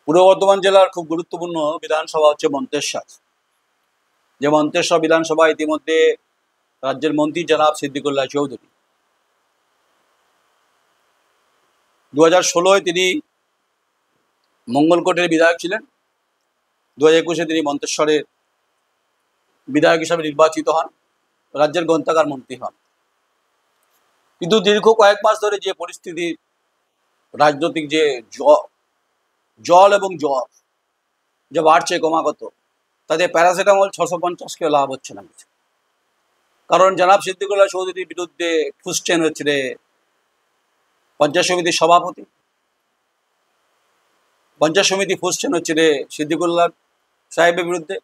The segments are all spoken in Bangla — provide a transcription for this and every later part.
পূর্ব বর্ধমান জেলার খুব গুরুত্বপূর্ণ বিধানসভা হচ্ছে মন্তেশ্বর। যে মন্তেশ্বর বিধানসভা ইতিমধ্যে রাজ্যের মন্ত্রী জনাব সিদ্দিকুল্লাহ চৌধুরী 2016 তিনি মঙ্গলকোটের বিধায়ক ছিলেন। 2021 তিনি মন্তেশ্বরের বিধায়ক হিসাবে নির্বাচিত হন, রাজ্যের গ্রন্থাগার মন্ত্রী হন। কিন্তু দীর্ঘ কয়েক মাস ধরে যে পরিস্থিতি, রাজনৈতিক যে জল এবং জ্বর যে বাড়ছে ক্রমাগত, তাতে প্যারাসিটামল 650 খেয়ে লাভ হচ্ছে না কিছু। কারণ জনাব সিদ্দিকুল্লাহ চৌধুরীর বিরুদ্ধে ফুসছেন হচ্ছে পঞ্চায়েত সমিতির সভাপতি, পঞ্চায়েত সমিতি ফুসছেন হচ্ছে সিদ্দিকুল্লাহ সাহেবের বিরুদ্ধে।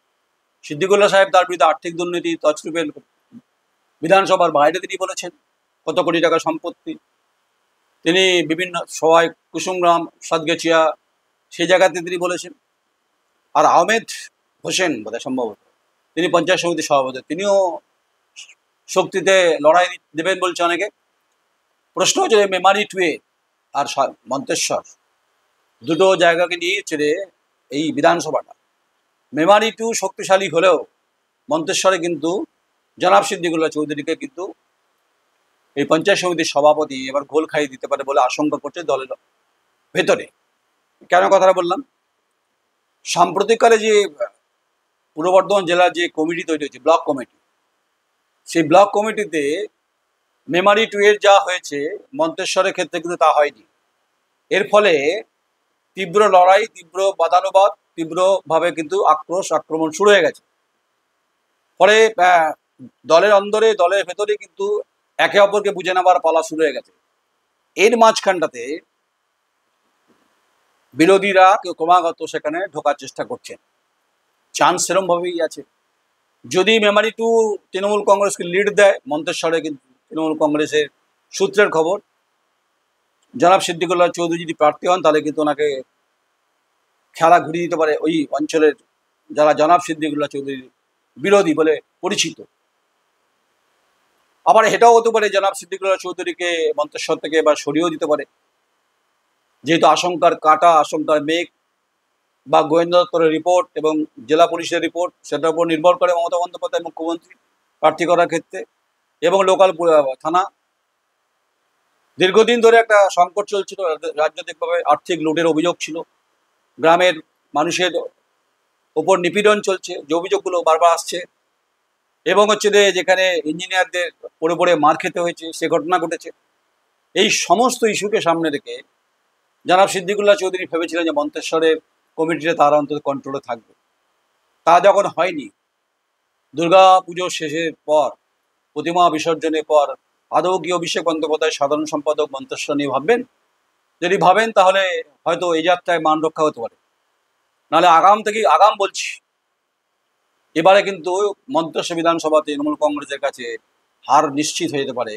সিদ্দিকুল্লাহ সাহেব তার বিরুদ্ধে আর্থিক দুর্নীতি তছরূপের বিধানসভার বাইরে তিনি বলেছেন কত কোটি টাকা সম্পত্তি। তিনি বিভিন্ন সভায় কুসুমগ্রাম, সাতগেছিয়া সেই জায়গাতে তিনি বলেছেন। আর আহমেদ হোসেন বোধহয় সম্ভবত তিনি পঞ্চায়েত সমিতির সভাপতি, তিনিও শক্তিতে লড়াই দেবেন বলছে অনেকে। প্রশ্ন হচ্ছে মেমারি টুয়ে আর মন্তেশ্বর দুটো জায়গাকে নিয়ে এই বিধানসভাটা। মেমারি টু শক্তিশালী হলেও মন্তেশ্বরে কিন্তু জনাব সিদ্দিকুল্লাহ চৌধুরীকে কিন্তু এই পঞ্চায়েত সমিতির সভাপতি এবার গোল খাইয়ে দিতে পারে বলে আশঙ্কা করছে দলের ভেতরে। কেন কথাটা বললাম? সাম্প্রতিককালে যে পূর্ব বর্ধমান জেলার যে কমিটি তৈরি হয়েছে, ব্লক কমিটি, সেই ব্লক কমিটিতে মেমারি টু এর যা হয়েছে মন্তেশ্বরের ক্ষেত্রে কিন্তু তা হয়নি। এর ফলে তীব্র লড়াই, তীব্র বাদানুবাদ, তীব্রভাবে কিন্তু আক্রমণ শুরু হয়ে গেছে। ফলে দলের অন্দরে, দলের ভেতরে কিন্তু একে অপরকে বুঝে নেবার পালা শুরু হয়ে গেছে। এর মাঝখানটাতে বিরোধীরা কেউ ক্রমাগত সেখানে ঢোকার চেষ্টা করছেন, চান্স সেরম ভাবেই আছে। যদি মেমারি টু তৃণমূল কংগ্রেসকে লিড দেয়, মন্তেশ্বরে কিন্তু তৃণমূল কংগ্রেসের সূত্রের খবর জনাব সিদ্দিকুল্লাহ চৌধুরী যদি প্রার্থী হন তাহলে কিন্তু ওনাকে খেলা ঘুরিয়ে দিতে পারে ওই অঞ্চলের যারা জনাব সিদ্দিকুল্লাহ চৌধুরীর বিরোধী বলে পরিচিত। আবার এটাও হতে পারে জনাব সিদ্দিকুল্লাহ চৌধুরীকে মন্তেশ্বর থেকে এবার সরিয়েও দিতে পারে, যেহেতু আশঙ্কার কাটা, আশঙ্কার মেঘ বা গোয়েন্দা দপ্তরের রিপোর্ট এবং জেলা পুলিশের রিপোর্ট, সেটার উপর নির্ভর করে মমতা বন্দ্যোপাধ্যায় মুখ্যমন্ত্রী প্রার্থী করার ক্ষেত্রে। এবং লোকাল থানা দীর্ঘদিন ধরে একটা সংকট চলছিল, রাজনৈতিকভাবে আর্থিক লুটের অভিযোগ ছিল, গ্রামের মানুষের ওপর নিপীড়ন চলছে, যে অভিযোগগুলো বারবার আসছে। এবং যেখানে ইঞ্জিনিয়ারদের পড়ে পড়ে মার খেতে হয়েছে, সে ঘটনা ঘটেছে। এই সমস্ত ইস্যুকে সামনে রেখে জনাব সিদ্দিকুল্লাহ চৌধুরী ভেবেছিলেন যে মন্তেশ্বরের কমিটিটা তারা অন্তত কন্ট্রোলে থাকবে। তা যখন হয়নি, দুর্গা পুজো শেষের পর, প্রতিমা বিসর্জনের পর আদৌ কি অভিষেক বন্দ্যোপাধ্যায় সাধারণ সম্পাদক মন্তেশ্বর নিয়ে ভাববেন? যদি ভাবেন তাহলে হয়তো এই যাত্রায় মান রক্ষা হতে পারে। নাহলে আগাম বলছি, এবারে কিন্তু মন্তেশ্বর বিধানসভা তৃণমূল কংগ্রেসের কাছে হার নিশ্চিত হয়ে যেতে পারে।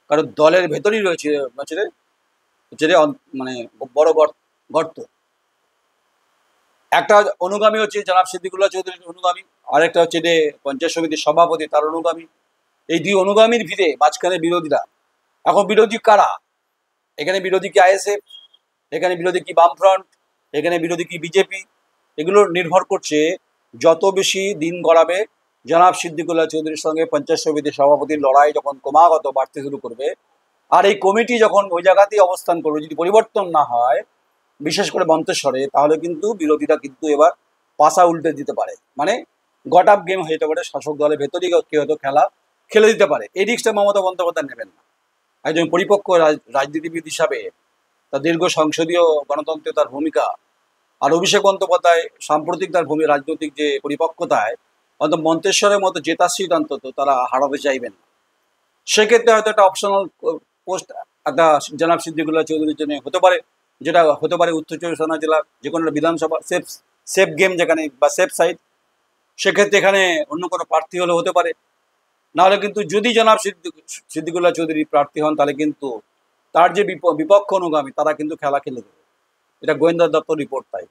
কারণ দলের ভেতরেই রয়েছে মানে বড় গর্ত। একটা অনুগামী হচ্ছে জনাব সিদ্দিকুল্লাহ চৌধুরীর অনুগামী, আরেকটা হচ্ছে পঞ্চায়েত সমিতির সভাপতি তার অনুগামী। এই দুই অনুগামীর ভিড়ে মাঝখানে বিরোধীরা। এখন বিরোধী কারা? এখানে বিরোধী কি আইএসএফ, এখানে বিরোধী কি বামফ্রন্ট, এখানে বিরোধী কি বিজেপি? এগুলো নির্ভর করছে যত বেশি দিন গড়াবে জনাব সিদ্দিকুল্লাহ চৌধুরীর সঙ্গে পঞ্চায়েত সমিতির সভাপতির লড়াই যখন ক্রমাগত বাড়তে শুরু করবে, আর এই কমিটি যখন ওই জায়গাতেই অবস্থান করবে, যদি পরিবর্তন না হয় বিশেষ করে মন্তেশ্বরে, তাহলে কিন্তু বিরোধীরা কিন্তু এবার পাশা উল্টে দিতে পারে। মানে গট আপ গেম হয়ে যেতে পারে, শাসক দলের ভেতরেই কেউ হয়তো খেলা খেলে দিতে পারে। এই রিস্কটা মমতা বন্দ্যোপাধ্যায় নেবেন না। একজন পরিপক্ক রাজনীতিবিদ হিসাবে তার দীর্ঘ সংসদীয় গণতন্ত্রে তার ভূমিকা, আর অভিষেক বন্দ্যোপাধ্যায় সাম্প্রতিক তার রাজনৈতিক যে পরিপক্কতায় অন্তত মন্তেশ্বরের মতো জেতার সিট অন্তত তারা হারাতে চাইবেন না। সেক্ষেত্রে হয়তো একটা অপশনাল পোস্ট একটা জনাব সিদ্দিকুল্লাহ চৌধুরীর জন্য হতে পারে, যেটা হতে পারে উত্তর চব্বিশ পরগনা জেলার যে কোনো বিধানসভা সেফ গেম যেখানে বা সেফ সাইড। সেক্ষেত্রে এখানে অন্য কোনো প্রার্থী হলে হতে পারে। নাহলে কিন্তু যদি জনাব সিদ্দিকুল্লাহ চৌধুরী প্রার্থী হন তাহলে কিন্তু তার যে বিপক্ষ অনুগামী তারা কিন্তু খেলা খেলে দেবে। এটা গোয়েন্দা দপ্তর রিপোর্ট। তাই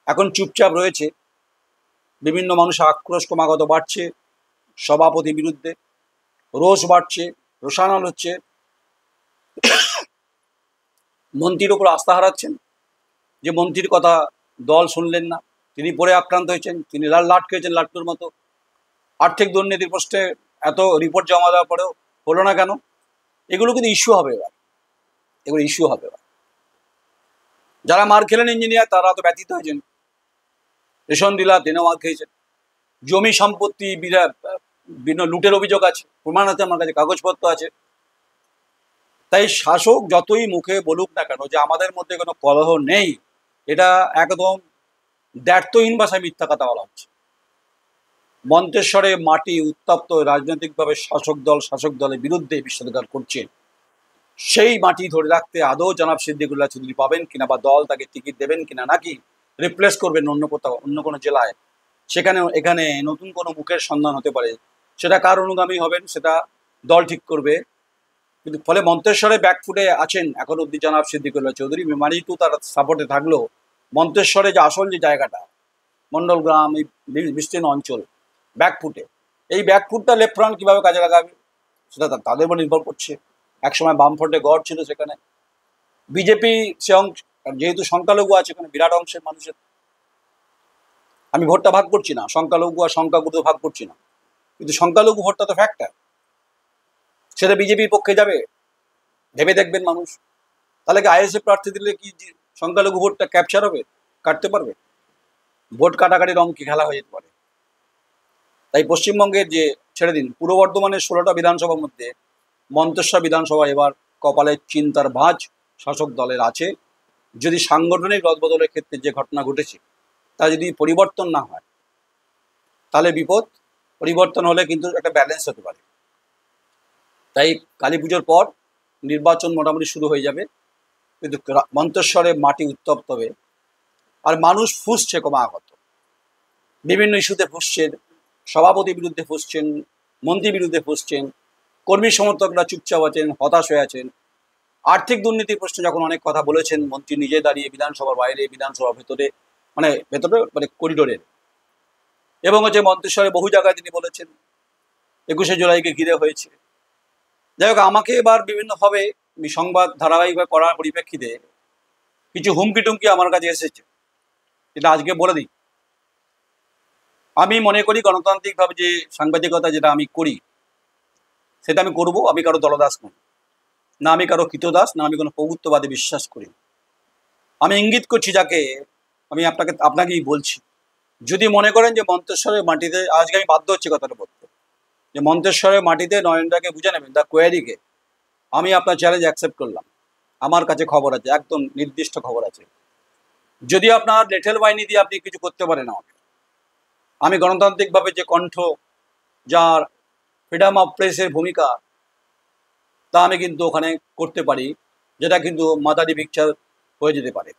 এখন চুপচাপ রয়েছে। বিভিন্ন মানুষের আক্রোশ ক্রমাগত বাড়ছে, সভাপতির বিরুদ্ধে রোষ বাড়ছে, রোষানল হচ্ছে, মন্ত্রীর ওপর আস্থা হারাচ্ছেন। যে মন্ত্রীর কথা দল শুনলেন না, তিনি পরে আক্রান্ত হয়েছেন, তিনি লাট খেয়েছেন লাট্টুর মতো। আর্থিক দুর্নীতির প্রশ্নে এত রিপোর্ট জমা দেওয়ার পরেও হলো না কেন? এগুলো কিন্তু ইস্যু হবে এবার, এগুলো ইস্যু হবে এবার। যারা মার খেলেন ইঞ্জিনিয়ার তারা তো ব্যতীত হয়েছেন, রেশন ডিলার তিনিও মার খেয়েছেন, জমি সম্পত্তি বিভিন্ন লুটের অভিযোগ আছে, প্রমাণ আছে আমার কাছে, কাগজপত্র আছে। তাই শাসক যতই মুখে বলুক না কেন যে আমাদের মধ্যে কোনো কলহ নেই, এটা একদম দ্ব্যর্থহীন ভাষায় মিথ্যা কথা বলা হচ্ছে। মন্তেশ্বরে মাটি উত্তপ্ত রাজনৈতিকভাবে শাসক দলের বিরুদ্ধে বিষোদ্গার করছে, সেই মাটি ধরে রাখতে আদৌ জনাব সিদ্দিকুল্লাহ চৌধুরী পাবেন কিনা, বা দল তাকে টিকিট দেবেন কিনা, নাকি রিপ্লেস করবেন অন্য কোথাও, অন্য কোনো জেলায়, সেখানে এখানে নতুন কোনো মুখের সন্ধান হতে পারে। সেটা কার অনুগামী হবেন সেটা দল ঠিক করবে। কিন্তু ফলে মন্তেশ্বরে ব্যাকফুটে আছেন এখন অব্দি জনাব সিদ্দিকুল্লাহ চৌধুরী, মানিটু তার সাপোর্টে থাকলেও মন্তেশ্বরে যে আসল যে জায়গাটা মন্ডল গ্রাম, এই বিস্তীর্ণ অঞ্চল ব্যাকফুটে, এই ব্যাকফুটটা লেফট ফ্রন্ট কীভাবে কাজে লাগাবে সেটা তাদের উপর নির্ভর করছে। একসময় বামফ্রন্টে গড় ছিল সেখানে, বিজেপি সে অংশ যেহেতু সংখ্যালঘু আছে এখানে বিরাট অংশের মানুষের, আমি ভোটটা ভাগ করছি না, সংখ্যালঘু আর সংখ্যাগুরু ভাগ করছি না, কিন্তু সংখ্যালঘু ভোটটা তো ফ্যাক্টর, সেটা বিজেপির পক্ষে যাবে ভেবে দেখবেন মানুষ। তাহলে কি আইএসএফ প্রার্থী দিলে কি সংখ্যালঘু ভোটটা ক্যাপচার হবে, কাটতে পারবে? ভোট কাটাকাটির রং কি খেলা হয়ে যেতে পারে। তাই পশ্চিমবঙ্গের যে ছেড়ে দিন, পূর্ব বর্ধমানের 16টা বিধানসভার মধ্যে মন্তেশ্বর বিধানসভা এবার কপালের চিন্তার ভাঁজ শাসক দলের আছে। যদি সাংগঠনিক রদবদলের ক্ষেত্রে যে ঘটনা ঘটেছে তা যদি পরিবর্তন না হয় তাহলে বিপদ, পরিবর্তন হলে কিন্তু একটা ব্যালেন্স হতে পারে। তাই কালী পুজোর পর নির্বাচন মোটামুটি শুরু হয়ে যাবে, কিন্তু মন্তেশ্বরে মাটি উত্তপ্ত হবে। আর মানুষ ফুঁসছে ক্রমাগত, বিভিন্ন ইস্যুতে ফুঁসছেন, সভাপতির বিরুদ্ধে ফুঁসছেন, মন্ত্রীর বিরুদ্ধে ফুঁসছেন, কর্মী সমর্থকরা চুপচাপ আছেন, হতাশ হয়ে আছেন। আর্থিক দুর্নীতির প্রশ্নে যখন অনেক কথা বলেছেন মন্ত্রী নিজে দাঁড়িয়ে বিধানসভার বাইরে, বিধানসভার ভেতরে, ভেতরে করিডোরের, এবং হচ্ছে মন্তেশ্বরে বহু জায়গায় তিনি বলেছেন, 21শে জুলাইকে ঘিরে হয়েছে। যাই হোক, আমাকে এবার বিভিন্নভাবে সংবাদ ধারাবাহিকভাবে করার পরিপ্রেক্ষিতে কিছু হুমকি টুমকি আমার কাছে এসেছে, যেটা আজকে বলে দিই। আমি মনে করি গণতান্ত্রিকভাবে যে সাংবাদিকতা যেটা আমি করি সেটা আমি করব। আমি কারো দলদাস নই, না আমি কারো কৃতদাস, না আমি কোনো প্রভুত্ববাদে বিশ্বাস করি। আমি ইঙ্গিত করছি যাকে, আমি আপনাকেই বলছি, যদি মনে করেন যে মন্তেশ্বরের মাটিতে, আজকে আমি বাধ্য হচ্ছি কথাটা বলতে, যে মন্তেশ্বরের মাটিতে নয়নদাকে বুঝে নেবেন, দ্য কোয়ারিকে, আমি আপনার চ্যালেঞ্জ অ্যাকসেপ্ট করলাম। আমার কাছে খবর আছে, একদম নির্দিষ্ট খবর আছে। যদি আপনার লেঠেল বাহিনী দিয়ে আপনি কিছু করতে পারেন আমাকে, আমি গণতান্ত্রিকভাবে যে কণ্ঠ, যার ফ্রিডম অফ প্রেসের ভূমিকা, তা আমি কিন্তু ওখানে করতে পারি, যেটা কিন্তু মাদারি পিকচার হয়ে যেতে পারে।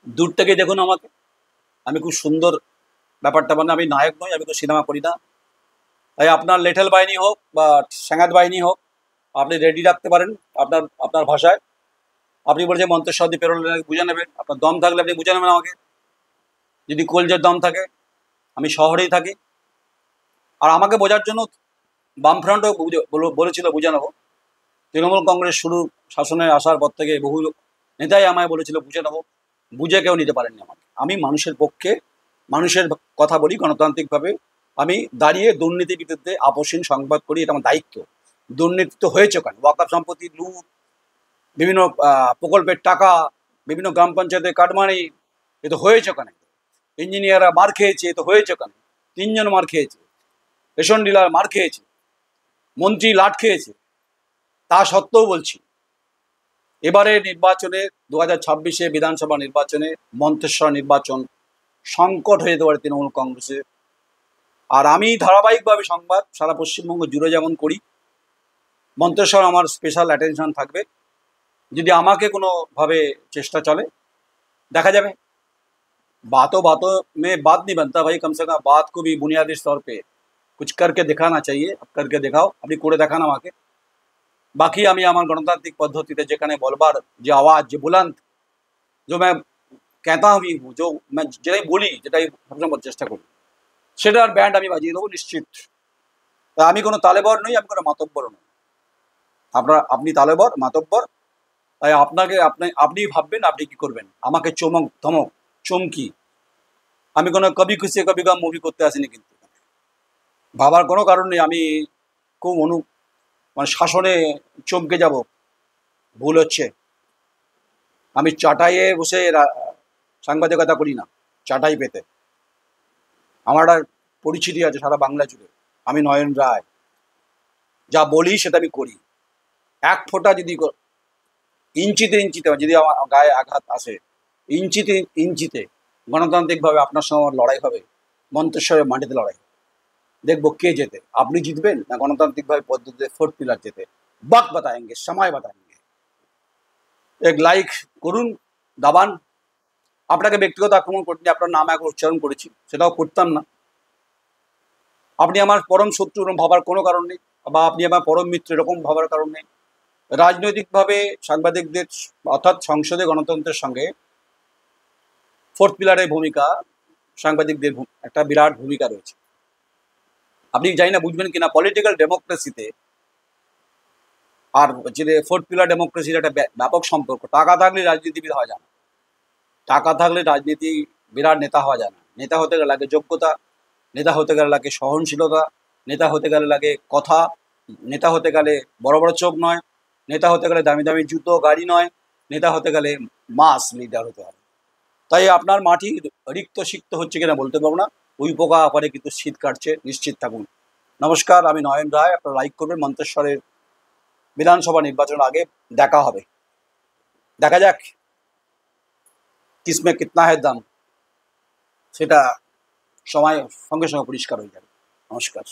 দূর থেকে দেখুন আমাকে, আমি খুব সুন্দর ব্যাপারটা, মানে আমি নায়ক নই, আমি তো সিনেমা করি না। তাই আপনার লেঠেল বাহিনী হোক বা স্যাঙাত বাহিনী হোক, আপনি রেডি রাখতে পারেন আপনার ভাষায়। আপনি বলছেন মন্তেশ্বর দিয়ে পেরোলে বুঝে নেবেন, আপনার দম থাকলে আপনি বুঝে নেবেন আমাকে, যদি কলজের দম থাকে। আমি শহরেই থাকি, আর আমাকে বোঝার জন্য বামফ্রন্টও বলেছিল বুঝে নেবো। তৃণমূল কংগ্রেস শুরু শাসনে আসার পর থেকে বহু নেতাই আমায় বলেছিল বুঝে নেবো, বুঝে কেউ নিতে পারেননি আমাকে। আমি মানুষের পক্ষে, মানুষের কথা বলি গণতান্ত্রিকভাবে। আমি দাঁড়িয়ে দুর্নীতির বিরুদ্ধে আপোষহীন সংবাদ করি, এটা আমার দায়িত্ব। দুর্নীতি তো হয়েছে কেন, ওয়াকফ সম্পত্তি লুট, বিভিন্ন প্রকল্পের টাকা, বিভিন্ন গ্রাম পঞ্চায়েতের কাটমানি, এ তো হয়েছে কেন। ইঞ্জিনিয়াররা মার খেয়েছে, এ তো হয়েছে কেন। 3 জন মার খেয়েছে, রেশন ডিলার মার খেয়েছে, মন্ত্রী লাট খেয়েছে। তা সত্ত্বেও বলছি, এবারে নির্বাচনে 2026-এ বিধানসভা নির্বাচনে মন্তেশ্বর নির্বাচন সংকট হয়ে যেতে পারে তৃণমূল কংগ্রেসের। আর আমি ধারাবাহিকভাবে সংবাদ সারা পশ্চিমবঙ্গ জুড়ে যেমন করি, মন্তেশ্বর আমার স্পেশাল অ্যাটেনশন থাকবে। যদি আমাকে কোনোভাবে চেষ্টা চলে, দেখা যাবে। बातों बातों में बात नहीं बनता भाई, कम से कम बात को भी बुनियादी तौर पे कुछ करके दिखाना चाहिए। अब करके दिखाओ, अपनी করে দেখান আমাকে। বাকি আমি আমার গণতান্ত্রিক পদ্ধতিতে যেখানে বলবার যে আওয়াজ, যে বুলন্দ, जो मैं कहता भी हूँ, जो मैं যেটাই বলি, যেটাই সবসময় চেষ্টা করি, সেটার ব্যান্ড আমি বাজিয়ে দেবো নিশ্চিত। আমি কোনো তালেবর নই, আমি কোনো মাতব্বর নই। আপনি তালেবর, মাতব্বর, তাই আপনাকে আপনি ভাববেন আপনি কি করবেন। আমাকে চমক ধমক চমকি আমি কোনো কবি খুশি কবি গম মুভি করতে আসিনি, কিন্তু ভাবার কোনো কারণ নেই। আমি খুব মানে শাসনে চমকে যাব, ভুল হচ্ছে। আমি চাটাইয়ে বসে সাংবাদিকতা করি না, চাটাই পেতে। আমার একটা পরিচিতি আছে সারা বাংলা জুড়ে, আমি নয়ন রায়, যা বলি সেটা আমি করি। এক ফোঁটা যদি ইঞ্চিতে ইঞ্চিতে যদি আমার গায়ে আঘাত আসে, ইঞ্চিতে ইঞ্চিতে গণতান্ত্রিকভাবে আপনার সঙ্গে আমার লড়াই হবে, মন্তেশ্বরের মাটিতে লড়াই। দেখবো কে জেতে, আপনি জিতবেন না গণতান্ত্রিকভাবে পদ্ধতিতে ফোর্থ পিলার জেতে। वक्त बताएंगे, समय बताएंगे। এক লাইক করুন, দাবান। আপনাকে ব্যক্তিগত আক্রমণ করিনি, আপনার নাম এখন উচ্চারণ করেছি, সেটাও করতাম না। আপনি আমার পরম শত্রু এরকম ভাবার কোনো কারণ নেই, বা আপনি আমার পরম মিত্র এরকম ভাবার কারণ নেই। রাজনৈতিকভাবে সাংবাদিকদের অর্থাৎ সংসদে গণতন্ত্রের সঙ্গে ফোর্থ পিলারের ভূমিকা, সাংবাদিকদের একটা বিরাট ভূমিকা রয়েছে। আপনি জানি না বুঝবেন কিনা, পলিটিক্যাল ডেমোক্রেসিতে আর যে ফোর্থ পিলার ডেমোক্রেসির একটা ব্যাপক সম্পর্ক। টাকা থাকলে রাজনীতিবিদ হওয়া যায় না, টাকা থাকলে রাজনীতি বিরাট নেতা হওয়া যায় না। নেতা হতে গেলে লাগে যোগ্যতা, নেতা হতে গেলে লাগে সহনশীলতা, নেতা হতে গেলে লাগে কথা, নেতা হতে গেলে বড় বড় চোখ নয়, নেতা হতে গেলে দামি দামি জুতো গাড়ি নয়, নেতা হতে গেলে মাস লিডার হতে হবে। তাই আপনার মাটি রিক্ত সিক্ত হচ্ছে কিনা বলতে পারবো না, ওই পোকা আকারে কিন্তু শীত কাটছে, নিশ্চিত থাকুন। নমস্কার, আমি নয়ন রায়। আপনারা লাইক করবেন। মন্তেশ্বরের বিধানসভা নির্বাচনের আগে দেখা হবে, দেখা যাক কিসমে কিতনা है দম, সেটা সময় সঙ্গে সঙ্গে পরিষ্কার হয়ে যাবে। নমস্কার।